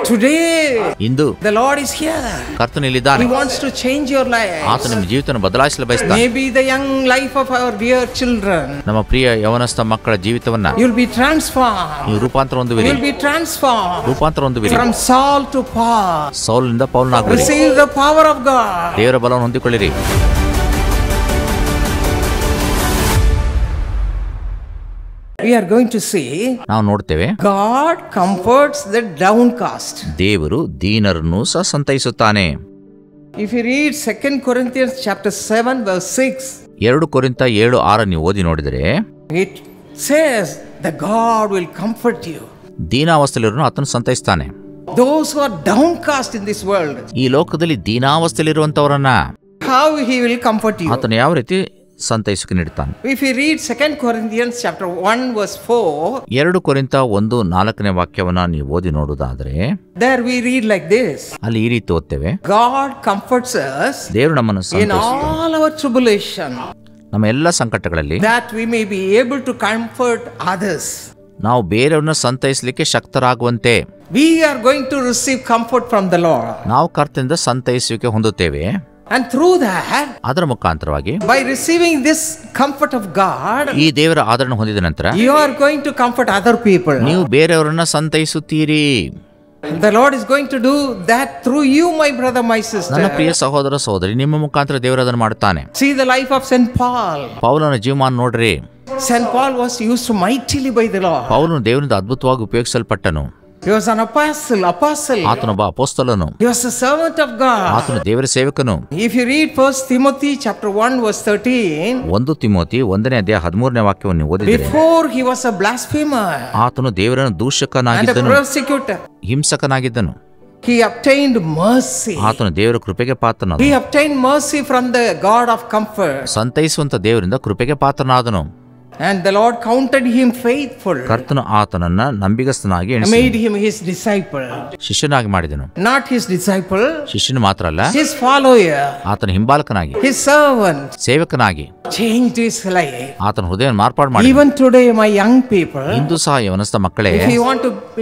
Today, into the Lord is here. ಕರ್ತನು ಇಲ್ಲಿದ್ದಾನೆ. He wants to change your life. ಆತನು ನಿಮ್ಮ ಜೀವಿತವನ್ನು ಬದಲಾಯಿಸಲು ಬಯಸ್ತಾನೆ. Maybe the young life of our dear children. ನಮ್ಮ ಪ್ರಿಯ ಯವನಸ್ಥ ಮಕ್ಕಳ ಜೀವಿತವನ್ನ You'll be transformed. ನೀವು ರೂಪಾಂತರ ಹೊಂದುವಿರಿ. You'll be transformed. ರೂಪಾಂತರ ಹೊಂದುವಿರಿ. From Saul to Paul. ಸೌಲನಿಂದ ಪೌಲನಾಗುವಿರಿ. Receive the power of God. ದೇವರ ಬಲವನ್ನು ಹೊಂದಿಕೊಳ್ಳಿರಿ. We are going to see ನಾವು ನೋಡ್ತೇವೆ God comforts the downcast. ದೇವರು ದೀನರನ್ನು ಸಹ ಸಂತೈಸುತ್ತಾನೆ. If you read 2 Corinthians chapter 7 verse 6, 2 ಕೊರಿಂಥ 7:6 ನೀವು ಓದಿ ನೋಡಿದರೆ it says that God will comfort you. ದೀನಾವಸ್ಥೆಯಲ್ಲಿರೋನು ಆತನು ಸಂತೈಸ್ತಾನೆ. Those who are downcast in this world, ಈ ಲೋಕದಲ್ಲಿ ದೀನಾವಸ್ಥೆಯಲ್ಲಿರುವಂತವರನ್ನ how he will comfort you. ಆತನು ಯಾವ ರೀತಿ ಸಂತೈಸಕ್ಕೆ ನೀಡುತ್ತಾನೆ. If you read 2 Corinthians chapter 1 verse 4, 2 ಕೊರಿಂಥ 1:4 ವಾಕ್ಯವನ್ನ ನೀವು ಓದಿ ನೋಡುವುದಾದರೆ there we read like this. ಅಲ್ಲಿ ಈ ರೀತಿ ಓದ್ತೇವೆ, God comforts us ದೇವರು ನಮ್ಮನ್ನು in ಸಂತೈಸುತ್ತಾನೆ all our tribulation, ನಮ್ಮ ಎಲ್ಲ ಸಂಕಟಗಳಲ್ಲಿ, that we may be able to comfort others. ನಾವು ಬೇರೆಯವ್ರನ್ನ ಸಂತೈಸಲಿಕ್ಕೆ ಶಕ್ತರಾಗುವಂತೆ We are going to receive comfort from the Lord. ನಾವು ಕರ್ತನಿಂದ ಸಂತೈಸುವಿಕೆ ಹೊಂದುತ್ತೇವೆ. And through that, ಅದರ ಮುಖಾಂತರವಾಗಿ by receiving this comfort of God, ಈ ದೇವರ ಆದರಣ ಹೊಂದಿದ ನಂತರ you are going to comfort other people. ನೀವು ಬೇರೆಯವರನ್ನ ಸಂತೈಸುತ್ತೀರಿ. The Lord is going to do that through you, my brother, my ನನ್ನ ಪ್ರಿಯ sister. ಸಹೋದರ ಸಹೋದರಿ, ನಿಮ್ಮ ಮುಖಾಂತರ ದೇವರು ಅದನ್ನು ಮಾಡುತ್ತಾನೆ. See the life of Saint Paul. ಪೌಲನ ಜೀವಮಾನ ನೋಡ್ರಿ. Saint Paul was used mightily by the Lord. ಪೌಲನು ದೇವರಿಂದ ಅದ್ಭುತವಾಗಿ ಉಪಯೋಗಿಸಲ್ಪಟ್ಟನು. He was an apostle. ಆತನೊಬ್ಬ ಅಪೊಸ್ತಲನು. He was a servant of God. ಆತನು ದೇವರ ಸೇವಕನು. If you read 1 Timothy chapter 1 verse 13, 1 Timothy 1:13 ವಾಕ್ಯವನ್ನು ಓದಿದರೆ, before he was a blasphemer ಆತನು ದೇವರನ್ನು and a ದೂಷಕನಾಗಿದ್ದನು, persecutor, ಹಿಂಸಕನಾಗಿದ್ದನು. he obtained mercy. ಆತನು ದೇವರ ಕೃಪೆಗೆ ಪಾತ್ರನಾದನು. He obtained mercy from the God of comfort. ಸಂತೈಸುವಂತ ದೇವರಿಂದ ಕೃಪೆಗೆ ಪಾತ್ರನಾದನು. And the Lord counted him faithful, ಕರ್ತನು ಆತನನ್ನ ನಂಬಿಗಸ್ತನಾಗಿ made him his disciple. ಶಿಷ್ಯನಾಗಿ ಮಾಡಿದನು. Not his disciple, ಶಿಷ್ಯನು ಮಾತ್ರ ಅಲ್ಲ, his follower, ಆತನ ಹಿಂಬಾಲಕನಾಗಿ, his servant. ಸೇವಕನಾಗಿ Changed his life. ಆತನ ಹೃದಯವನ್ನು ಮಾರ್ಪಾಡು ಮಾಡಿ. Even today, my young people, ಇಂದು ಸಹ ಯವನಸ್ಥ ಮಕ್ಕಳೇ,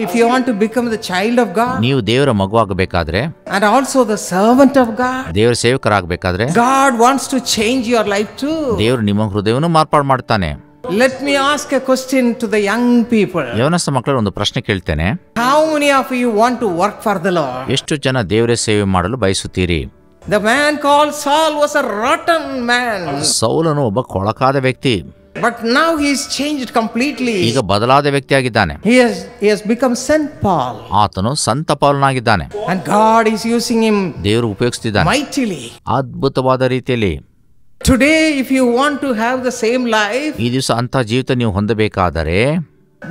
if you want to become the child of God ನೀವು ದೇವರ ಮಗುವಾಗಬೇಕಾದ್ರೆ, and also the servant of God, ದೇವರ ಸೇವಕರಾಗಬೇಕಾದ್ರೆ, God wants to change your life too. ದೇವರು ನಿಮ್ಮ ಹೃದಯವನ್ನು ಮಾರ್ಪಾಡು ಮಾಡ್ತಾನೆ. Let me ask a question to the young people. ಯವನಸ್ಥ ಮಕ್ಕಳು ಒಂದು ಪ್ರಶ್ನೆ ಕೇಳ್ತೇನೆ. How many of you want to work for the Lord? ಎಷ್ಟು ಜನ ದೇವರ ಸೇವೆ ಮಾಡಲು ಬಯಸುತ್ತೀರಿ? The man called Saul was a rotten man. ಸೌಲನು ಒಬ್ಬ ಕೊಳಕಾದ ವ್ಯಕ್ತಿ. But now he is changed completely. ಈಗ ಬದಲಾದ ವ್ಯಕ್ತಿಯಾಗಿದ್ದಾನೆ. He has become Saint Paul. ಆತನು ಸಂತ ಪೌಲನಾಗಿದ್ದಾನೆ. And God is using him ದೇವರು ಉಪಯೋಗಿಸ್ತಿದ್ದಾನೆ mightily. ಅದ್ಭುತವಾದ ರೀತಿಯಲ್ಲಿ. Today, if you want to have the same life, ಈ ದಿವಸ ಅಂತ ಜೀವಿತ ನೀವು ಹೊಂದಬೇಕಾದರೆ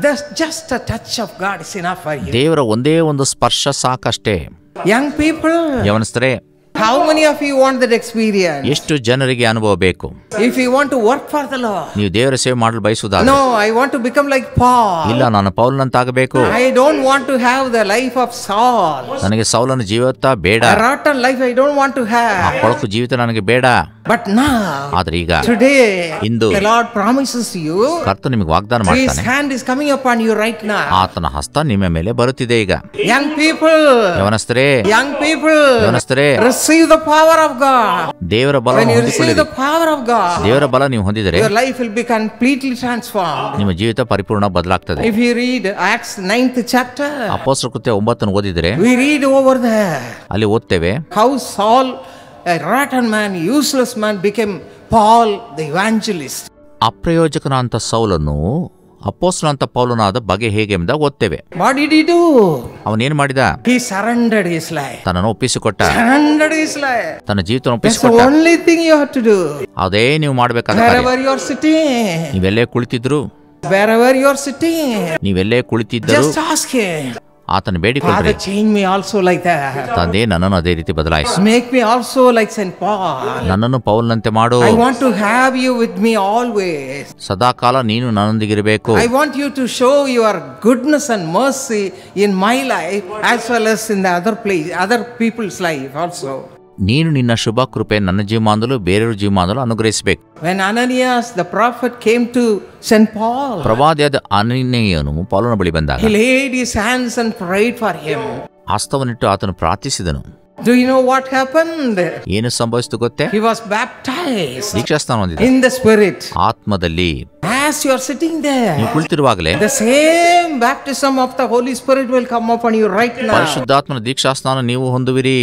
there's just a touch of God is enough for you. ದೇವರ ಒಂದೇ ಒಂದು ಸ್ಪರ್ಶ ಸಾಕಷ್ಟೇ. Young people, ಯವನಸ್ಥರೇ, how many of you want that experience? ಎಷ್ಟು ಜನರಿಗೆ ಅನುಭವ ಬೇಕು? If you want to work for the Lord, ನೀವು ದೇವರ ಸೇವೆ ಮಾಡಲು ಬಯಸುವುದಾದರೆ, no, I want to become like Paul. ಇಲ್ಲ, ನಾನು ಪೌಲನಂತಾಗಬೇಕು. I don't want to have the life of Saul. ನನಗೆ ಸೌಲನ ಜೀವಿತ ಬೇಡ. A rotten life I don't want to ಆ have. ಕೊಳಕು ಜೀವಿತ ನನಗೆ ಬೇಡ. But now, ಆದ್ರೆ ಈಗ today, into the Lord promises you, ಕರ್ತನು ನಿಮಗೆ ವಾಗ್ದಾನ His ಮಾಡ್ತಾನೆ. hand is coming upon you right now. ಆತನ ಹಸ್ತ ನಿಮ್ಮ ಮೇಲೆ ಬರುತ್ತಿದೆ ಈಗ. Young people, ಯವನಸ್ಥರೇ, young people, ಯವನಸ್ಥರೇ, receive the power of God. ದೇವರ ಬಲ When you receive ಹೊಂದಿಕೊಳ್ಳಿರಿ. the power of God, ದೇವರ ಬಲ ನೀವು ಹೊಂದಿದರೆ your life will be completely transformed. ನಿಮ್ಮ ಜೀವಿತ ಪರಿಪೂರ್ಣ ಬದಲಾಗ್ತದೆ. If you read Acts 9th chapter, ಅಪೊಸ್ತಲರ ಕೃತ್ಯ 9 ಓದಿದರೆ we read over there ಅಲ್ಲಿ ಓದ್ತೇವೆ, how Saul, a rotten man, useless man, became Paul the evangelist. ಅಪ್ರಯೋಜಕನಾಂತ ಸೌಲನು ಅಪೊಸ್ತಲನಾದ ಪೌಲನಾದ ಬಗೆ ಹೇಗೆ ಎಂಬ ಓದ್ತೇವೆ. What did he do? ಅವನೇನ್ ಮಾಡಿದ? He surrendered his life. ತನ್ನನ್ನು ಒಪ್ಪಿಸಿಕೊಟ್ಟ. Surrendered his life. ತನ್ನ ಜೀವಿತ That's the ಒಪ್ಪಿಸಿಕೊಟ್ಟ. only thing you have to do. ಅದೇ ನೀವು ಮಾಡಬೇಕಾದ ಕಾರ್ಯ. Wherever you are sitting, ನೀವೆಲ್ಲೇ ಕುಳಿತಿದ್ರು, wherever you are sitting, ನೀವೆಲ್ಲೇ ಕುಳಿತಿದ್ದರು, just ask him, ಆತನ ಬೇಡಿಕೊಳ್ಳ್ರಿ, Father, change me also like that. ತಂದೆ ನನ್ನನ್ನು ಅದೇ ರೀತಿ ಬದಲಾಯಿಸು, Make me also like Saint Paul. ನನ್ನನ್ನು ಪೌಲನಂತೆ ಮಾಡು. I want to have you with me always. ಸದಾಕಾಲ ನೀನು ನನ್ನೊಂದಿಗಿರಬೇಕು. I want you to show your goodness and mercy in my life as well as in the other people's life also. ನೀನು ನಿನ್ನ ಶುಭ ಕೃಪೆ ನನ್ನ ಜೀವಮಾನದಲ್ಲೂ ಬೇರೆಯವರ ಜೀವಮಾನದಲ್ಲೂ ಅನುಗ್ರಹಿಸಬೇಕು. When Ananias the prophet came to Saint Paul, ಪ್ರವಾದಿಯಾದ ಅನನೀಯನು ಪೌಲನ ಬಳಿ ಬಂದಾಗ he laid his hands and prayed for him. ಹಸ್ತವನ್ನಿಟ್ಟು ಆತನು ಪ್ರಾರ್ಥಿಸಿದನು. Do you know what happened? ಏನು ಸಂಭವಿಸಿತು ಗೊತ್ತೇ? He was baptized ದೀಕ್ಷಾಸ್ನಾನ ಹೊಂದಿದ in the Spirit. ಆತ್ಮದಲ್ಲಿ. As you are sitting there, ನೀವು ಕುಳಿತಿರುವಾಗಲೇ the same baptism of the Holy Spirit will come upon you right now. ಪರಿಶುದ್ಧಾತ್ಮನ ದೀಕ್ಷಾಸ್ನಾನ ನೀವು ಹೊಂದುವಿರಿ.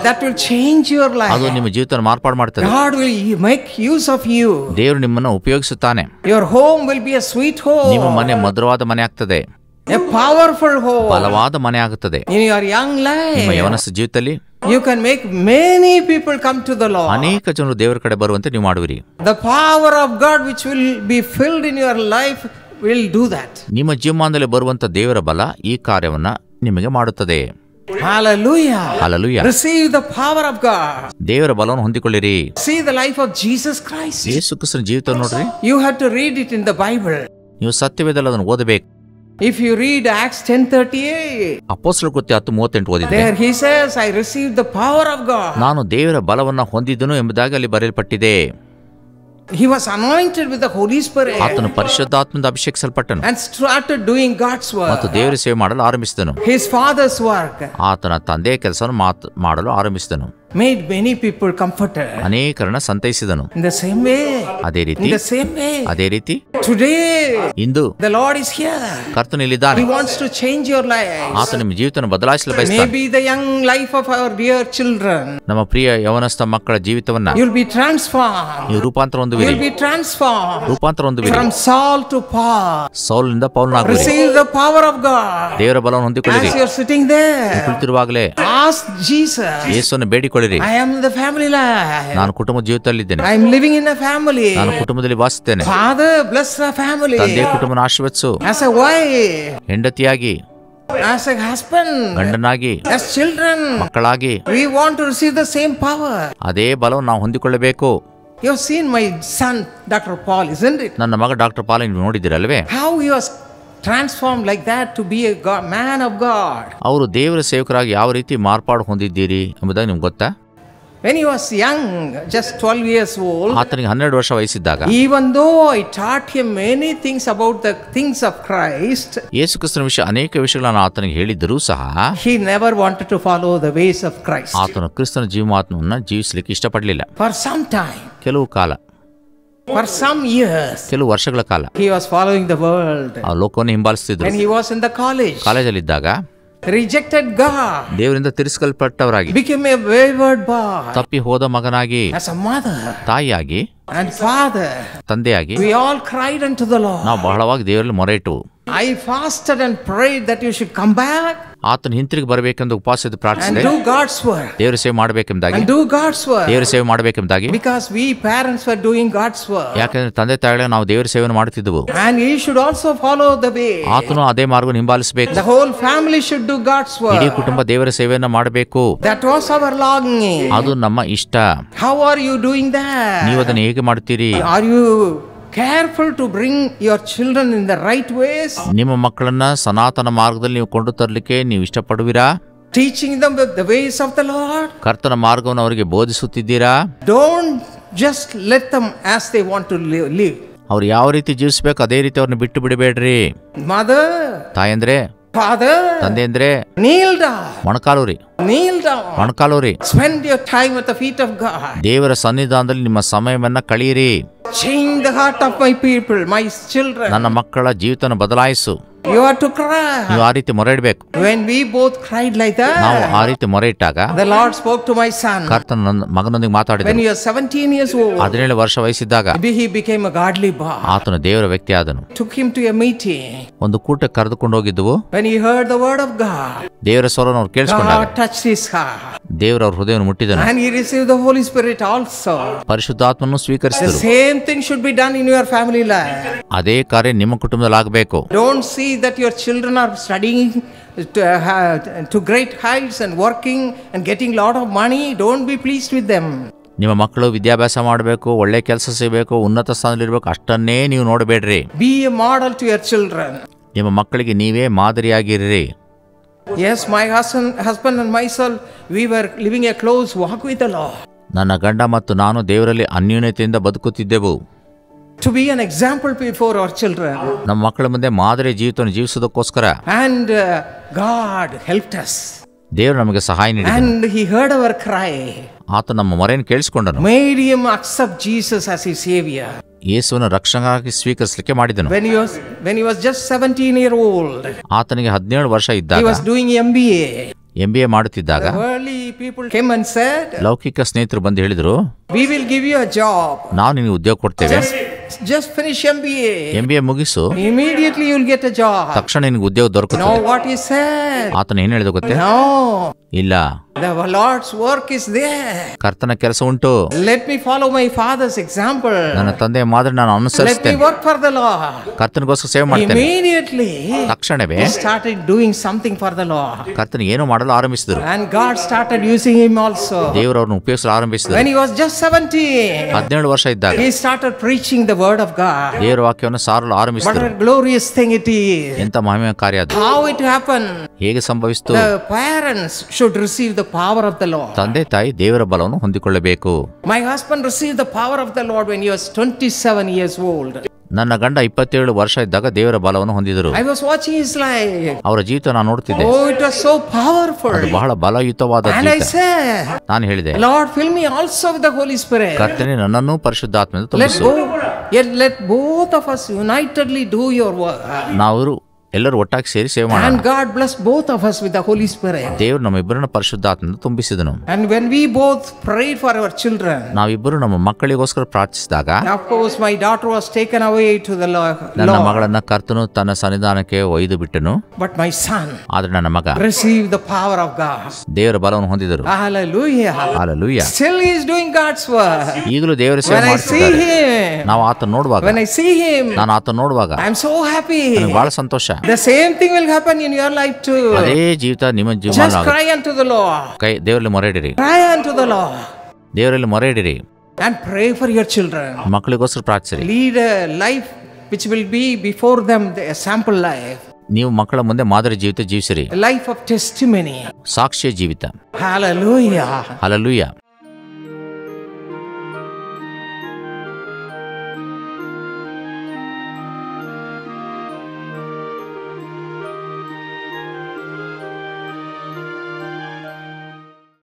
That will change your life. ಅದು ನಿಮ್ಮ ಜೀವಿತ ಮಾರ್ಪಾಡು ಮಾಡುತ್ತದೆ. God will make use of you. ದೇವರು ನಿಮ್ಮನ್ನು ಉಪಯೋಗಿಸುತ್ತಾನೆ. Your home will be a sweet home. ನಿಮ್ಮ ಮನೆ ಮಧುರವಾದ ಮನೆ ಆಗ್ತದೆ. A powerful home. ಬಲವಾದ ಮನೆ ಆಗುತ್ತದೆ. In your young ನಿಮ್ಮ life, ಯವನಸ್ಥ ಜೀವಿತದಲ್ಲಿ you can make many people come to the Lord. ಅನೇಕ ಜನರು ದೇವರ ಕಡೆ ಬರುವಂತೆ ನೀವು ಮಾಡುವಿರಿ. The power of God which will be filled in your life will do that. ನಿಮ್ಮ ಜೀವಮಾನದಲ್ಲಿ ಬರುವಂತ ದೇವರ ಬಲ ಈ ಕಾರ್ಯವನ್ನ ನಿಮಗೆ ಮಾಡುತ್ತದೆ. Hallelujah. Hallelujah. Receive the power of God. ದೇವರ ಬಲವನ್ನು ಹೊಂದಿಕೊಳ್ಳಿರಿ. See the life of Jesus Christ. ಯೇಸು ಕ್ರಿಸ್ತನ ಜೀವಿತ ನೋಡ್ರಿ. You have to read it in the Bible. ನೀವು ಸತ್ಯವೇದದಲ್ಲಿ ಅದನ್ನು ಓದಬೇಕು. If you read Acts 10:38, ಅಪೊಸ್ತಲರ ಕೃತ್ಯ 10:38 ಓದಿದ್ರೆ there he says, I received the power of God. ನಾನು ದೇವರ ಬಲವನ್ನ ಹೊಂದಿದ್ದನು ಎಂಬುದಾಗಿ ಅಲ್ಲಿ ಬರೆಯಲ್ಪಟ್ಟಿದೆ. He was anointed with the Holy Spirit ಆತನು ಪರಿಶುದ್ಧಾತ್ಮದಿಂದ ಅಭಿಷೇಕಿಸಲ್ಪಟ್ಟನು and started doing God's ಮತ್ತು work. ದೇವರ ಸೇವೆ ಮಾಡಲು ಆರಂಭಿಸಿದನು. His father's work ಆತನ ತಂದೆಯ ಕೆಲಸವನ್ನು ಮಾಡಲು ಆರಂಭಿಸಿದನು. made many people comforted. ಅನೇಕರನ್ನ ಸಂತೈಸಿದನು. In the same way, ಅದೇ ರೀತಿ in the same way, ಅದೇ ರೀತಿ today into the Lord is here. ಕರ್ತನು ಇಲ್ಲಿದ್ದಾನೆ. He wants to change your life. ಆತ ನಿಮ್ಮ ಜೀವಿತವನ್ನು ಬದಲಾಯಿಸಲು ಬಯಸ್ತಾನೆ. Maybe the young life of our dear children. ನಮ್ಮ ಪ್ರಿಯ ಯವನಸ್ಥ ಮಕ್ಕಳ ಜೀವಿತವನ್ನ You'll be transformed. ನೀವು ರೂಪಾಂತರ ಹೊಂದುವಿರಿ. You'll be transformed ರೂಪಾಂತರ ಹೊಂದುವಿರಿ. from Saul to Paul. ಸೌಲನಿಂದ ಪೌಲನಾಗುವಿರಿ. Receive the power of God. ದೇವರ ಬಲವನ್ನು ಹೊಂದಿಕೊಳ್ಳಿರಿ. As you're sitting there, ಕುಳಿತಿರುವಾಗಲೇ ask Jesus. ಯೇಸುವನ್ನು ಬೇಡಿಕೊಳ್ಳಿರಿ. I am in the family life. ನಾನು ಕುಟುಂಬದ ಜೀವಿತದಲ್ಲಿದ್ದೇನೆ. I am living in a family. ನಾನು ಕುಟುಂಬದಲ್ಲಿ ವಾಸಿಸುತ್ತೇನೆ. Father, bless the family. ತಂದೆ ಕುಟುಂಬನ ಆಶೀರ್ವದಿಸು. As a wife, ಹೆಂಡತಿಯಾಗಿ, as a husband, ಗಂಡನಾಗಿ, as children, ಮಕ್ಕಳಾಗಿ we want to receive the same power. ಅದೇ ಬಲವನ್ನು ನಾವು ಹೊಂದಿಕೊಳ್ಳಬೇಕು. You have seen my son, Dr. Paul, isn't it? ನನ್ನ ಮಗ ಡಾಕ್ಟರ್ ಪಾಲ್ ನೀವು ನೋಡಿದ್ದೀರಲ್ವೇ? How he was transformed like that to be a man of God. ಅವರು ದೇವರ ಸೇವಕರಾಗಿ ಯಾವ ರೀತಿ ಮಾರ್ಪಾಡು ಹೊಂದಿದ್ದೀರಿ ಎಂಬುದಾಗಿ ನಿಮ್ಗೆ ಗೊತ್ತಾ? When he was young, just 12 years old, ಆತನಿಗೆ 12 ವರ್ಷ ವಯಸ್ಸಿದ್ದಾಗ even though I taught him many things about the things of Christ, ಯೇಸು ಕ್ರಿಸ್ತನ ವಿಷಯ ಅನೇಕ ವಿಷಯಗಳನ್ನು ಆತನಿಗೆ ಹೇಳಿದ್ದರೂ ಸಹ he never wanted to follow the ways of Christ. ಆತನು ಕ್ರಿಸ್ತನ ಜೀವಮಾತ್ಮವನ್ನು ಜೀವಿಸಲಿಕ್ಕೆ ಇಷ್ಟಪಡಲಿಲ್ಲ. For some time, ಕೆಲವು ಕಾಲ, for some years, ಕೆಲವು ವರ್ಷಗಳ ಕಾಲ he was following the world. ಆ ಲೋಕವನ್ನು ಹಿಂಬಾಲಿಸ್ತಿದ್ರು. When he was in the college, ಕಾಲೇಜಲ್ಲಿದ್ದಾಗ rejected God, ದೇವರಿಂದ ತಿರಸ್ಕಲ್ಪಟ್ಟವರಾಗಿ, became a wayward boy. ತಪ್ಪಿ ಹೋದ ಮಗನಾಗಿ, As a mother ತಾಯಿಯಾಗಿ and father, ತಂದೆಯಾಗಿ we all cried unto the Lord. ನಾವು ಬಹಳವಾಗಿ ದೇವರಲ್ಲಿ ಮೊರೆ ಇಟ್ಟವು. I fasted and prayed that you should come back ಆತನ ಹಿಂತಿರುಗಿ ಬರಬೇಕೆಂದು ಉಪವಾಸದ and ಪ್ರಾರ್ಥಿಸಿದೆ. do God's work. ದೇವರ ಸೇವೆ ಮಾಡಬೇಕೆಂಬುದಾಗಿ, And do God's work. ದೇವರ ಸೇವೆ ಮಾಡಬೇಕೆಂಬುದಾಗಿ, Because we parents were doing God's work. ಯಾಕಂದ್ರೆ ತಂದೆ ತಾಯಿಗಳ ನಾವು ದೇವರ ಸೇವೆಯನ್ನು ಮಾಡುತ್ತಿದ್ದೆವು. And he should also follow the way. ಆತನು ಅದೇ ಮಾರ್ಗವನ್ನು ಹಿಂಬಾಲಿಸಬೇಕು. The whole family should do God's ಇಡೀ work. ಕುಟುಂಬ ದೇವರ ಸೇವೆಯನ್ನು ಮಾಡಬೇಕು. That was our longing. ಅದು ನಮ್ಮ ಇಷ್ಟ. How are you doing that? ನೀವು ಅದನ್ನು ಹೇಗೆ ಮಾಡುತ್ತೀರಿ? Are you careful to bring your children in the right ways? ನಿಮ್ಮ ಮಕ್ಕಳನ್ನ ಸನಾತನ ಮಾರ್ಗದಲ್ಲಿ ನೀವು ಕೊಂಡು ತರಲಿಕ್ಕೆ ನೀವು ಇಷ್ಟಪಡುವಿರಾ? Teaching them the ways of the Lord? ಕರ್ತನ ಮಾರ್ಗವನ್ನು ಅವರಿಗೆ ಬೋಧಿಸುತ್ತಿದ್ದೀರಾ? Don't just let them as they want to live. ಅವ್ರು ಯಾವ ರೀತಿ ಜೀವಿಸಬೇಕು ಅದೇ ರೀತಿ ಅವ್ರನ್ನ ಬಿಟ್ಟು ಬಿಡಬೇಡ್ರಿ. Mother, ತಾಯಂದ್ರೆ, father, ತಂದೆ ಅಂದ್ರೆ kneel down. ಮೊಣಕಾಲೂರಿ, Kneel down. ಮೊಣಕಾಲೂರಿ. Spend your time at the feet of God. ದೇವರ ಸನ್ನಿಧಾನದಲ್ಲಿ ನಿಮ್ಮ ಸಮಯವನ್ನ ಕಳೆಯಿರಿ. Change the heart of my people, my children. ನನ್ನ ಮಕ್ಕಳ ಜೀವಿತನ ಬದಲಾಯಿಸು. You are to cry. ನೀವು ಆ ರೀತಿ ಮೊರೆ ಇಡಬೇಕು. When we both cried like ನಾವು that, ಆ ರೀತಿ ಮೊರೆ ಇಟ್ಟಾಗ the Lord spoke to my son. ಕರ್ತನ ನನ್ನ ಮಗನೊಂದಿಗೆ When ಮಾತಾಡಿದನು. he was 17 years old, 17 ವರ್ಷ ವಯಸ್ಸಿದ್ದಾಗ he became a godly boy. ಆತನು ದೇವರ ವ್ಯಕ್ತಿ ಆದನು. Took him to a meeting. ಒಂದು ಕೂಟಕ್ಕೆ ಕರೆದುಕೊಂಡು ಹೋಗಿದ್ದವು. When he heard the word of God, ದೇವರ ಸ್ವರವನ್ನು ಅವ್ರು ಕೇಳಿಸ್ಕೊಂಡಾಗ God touched his heart. ದೇವರ ಅವ್ರ ಹೃದಯವನ್ನು ಮುಟ್ಟಿದನು. And he received the Holy Spirit also. ಪರಿಶುದ್ಧಾತ್ಮನ್ನು The ಸ್ವೀಕರಿಸಿದರು. same thing should be done in your family life. ಅದೇ ಕಾರ್ಯ ನಿಮ್ಮ ಕುಟುಂಬದಲ್ಲಿ ಆಗಬೇಕು. Don't see that your children are studying to great heights and working and getting lot of money. Don't be pleased with them. ನಿಮ್ಮ ಮಕ್ಕಳು ವಿದ್ಯಾಭ್ಯಾಸ ಮಾಡಬೇಕು, ಒಳ್ಳೆ ಕೆಲಸ ಸಿಗಬೇಕು, ಉನ್ನತ ಸ್ಥಾನದಲ್ಲಿರಬೇಕು, ಅಷ್ಟನ್ನೇ ನೀವು ನೋಡಬೇಡ್ರಿ. Be a model to your children. ನಿಮ್ಮ ಮಕ್ಕಳಿಗೆ ನೀವೇ ಮಾದರಿಯಾಗಿರ್ರಿ. Yes, my husband and myself, we were living a close walk with the Lord. ನನ್ನ ಗಂಡ ಮತ್ತು ನಾನು ದೇವರಲ್ಲಿ ಅನ್ಯೋನ್ಯತೆಯಿಂದ ಬದುಕುತ್ತಿದ್ದೆವು. To be an example before our children. ನಮ್ಮ ಮಕ್ಕಳ ಮುಂದೆ ಮಾದರಿ ಜೀವಿತವನ್ನು ಜೀವಿಸೋದಕ್ಕೋಸ್ಕರ. And God helped us. ದೇವರು ನಮಗೆ ಸಹಾಯ ನೀಡಿದನು. And he heard our cry, ಆತ ನಮ್ಮ ಮೊರೆಯನ್ನು ಕೇಳಿಸಿಕೊಂಡನು. made him accept Jesus as his savior. ಯೇಸುವನ್ನು ರಕ್ಷಕನಾಗಿ ಸ್ವೀಕರಿಸಲಿಕ್ಕೆ ಮಾಡಿದನು. When he was just 17-year-old, ಆತನಿಗೆ 17 ವರ್ಷ he ಇದ್ದಾಗ was doing MBA. MBA ಮಾಡುತ್ತಿದ್ದಾಗ The worldly people came and said, ಲೌಕಿಕ ಸ್ನೇಹಿತರು ಬಂದು ಹೇಳಿದ್ರು, we will give you a job. ನಾವು ನಿನಗೆ ಉದ್ಯೋಗ ಕೊಡ್ತೇವೆ, Just finish MBA. MBA ಮುಗಿಸು, Immediately you will get a job. ತಕ್ಷಣ ನಿನಗೆ ಉದ್ಯೋಗ Know ದೊರಕುತ್ತದೆ. what he said? ಆತನ ಏನ್ ಹೇಳಿದ ಗೊತ್ತೇ? No. ಇಲ್ಲ, The Lord's work is there. ಕರ್ತನ ಕೆಲಸ ಉಂಟು. Let me follow my father's example. ನನ್ನ ತಂದೆಯ ಮಾದರಿ ನಾನು Let me ಅನುಸರಿಸ್ತೇನೆ. work for the Lord. ಕರ್ತನಿಗೋಸ್ಕರ ಸೇವೆ ಮಾಡ್ತೇನೆ. Immediately, ತಕ್ಷಣವೇ he started doing something for the Lord. ಕರ್ತನಿಗೆ ಏನು ಮಾಡಲು ಆರಂಭಿಸಿದರು. And God started using him also. ದೇವರು ಅವ್ರನ್ನ ಉಪಯೋಗಿಸಲು ಆರಂಭಿಸಿದರು. When he was just 17, 17 ವರ್ಷ ಇದ್ದಾಗ he started preaching the word of God. ದೇವರ ವಾಕ್ಯವನ್ನು ಸಾರಲು What ಆರಂಭಿಸಿದರು. a glorious thing it is. ಎಂತ ಮಹಿಮೆಯ ಕಾರ್ಯ ಅದು. How it happened? ಹೇಗೆ ಸಂಭವಿಸಿತು? The parents should receive the power of the Lord. ತಂದೆ ತಾಯಿ ದೇವರ ಬಲವನ್ನು ಹೊಂದಿಕೊಳ್ಳಬೇಕು. My husband received the power of the Lord when he was 27 years old. ನನ್ನ ಗಂಡ 27 ವರ್ಷ ಇದ್ದಾಗ ದೇವರ ಬಲವನ್ನು ಹೊಂದಿದರು. I was watching his life. ಅವರ ಜೀವಿತ ನಾನು ನೋಡ್ತಿದ್ದೆ. Oh, it was so powerful. ಅದು ಬಹಳ ಬಲಯುತವಾದ And I ಜೀವಿತ. said, ನಾನು ಹೇಳಿದೆ, Lord, fill me also with the Holy Spirit. ಕರ್ತನೇ ನನ್ನನ್ನು ಪರಿಶುದ್ಧಾತ್ಮದಿಂದ ತುಂಬಿಸು. Let both of us unitedly do your work. ನಾವು ಎಲ್ಲರೂ ಒಟ್ಟಾಗಿ ಸೇರಿ ಸೇವೆ ಮಾಡೋಣ. And God blessed both of us with the Holy Spirit. ದೇವರು ನಮ್ಮಿಬ್ಬರನ್ನ ಪರಿಶುದ್ಧಾತ್ಮದಿಂದ ತುಂಬಿಸಿದನು. And when we both prayed for our children, ನಾವಿಬ್ಬರು ನಮ್ಮ ಮಕ್ಕಳಿಗೋಸ್ಕರ ಪ್ರಾರ್ಥಿಸಿದಾಗ, of course my daughter was taken away to the ನನ್ನ Lord. ಮಗಳನ್ನ ಕರ್ತನು ತನ್ನ ಸನ್ನಿಧಾನಕ್ಕೆ ಒಯ್ದು ಬಿಟ್ಟನು. But my son ಆದ್ರೆ ನನ್ನ ಮಗ received the power of God. ದೇವರ ಬಲವನ್ನು ಹೊಂದಿದರು. Hallelujah. Hallelujah. Still he is doing God's work. ಈಗಲೂ ದೇವರ ಸೇವೆ When I see ಮಾಡ್ತಿದ್ದಾರೆ. him, ನಾವು ಆತನ ನೋಡುವಾಗ, when I see him, ನಾನು ಆತನ ನೋಡುವಾಗ I am so happy. ನನಗೆ ಬಹಳ ಸಂತೋಷ. The same thing will happen in your life too. ಅದೇ ಜೀವಿತ ನಿಮ್ಮ Just ಜೀವನ cry unto the Lord. ದೇವರಲ್ಲಿ ಮೊರೆ ಇಡಿರಿ. Cry unto the Lord. ದೇವರಲ್ಲಿ ಮೊರೆ ಇಡಿರಿ. And pray for your children. ಮಕ್ಕಳಿಗೋಸ್ಕರ ಪ್ರಾರ್ಥಿಸಿರಿ. Lead a life which will be before them a sample life. ನೀವು ಮಕ್ಕಳ ಮುಂದೆ ಮಾದರಿ ಜೀವಿತ ಜೀವಿಸಿರಿ. A life of testimony. ಸಾಕ್ಷ್ಯ ಜೀವಿತ. Hallelujah. ಹಲ್ಲೆಲೂಯಾ.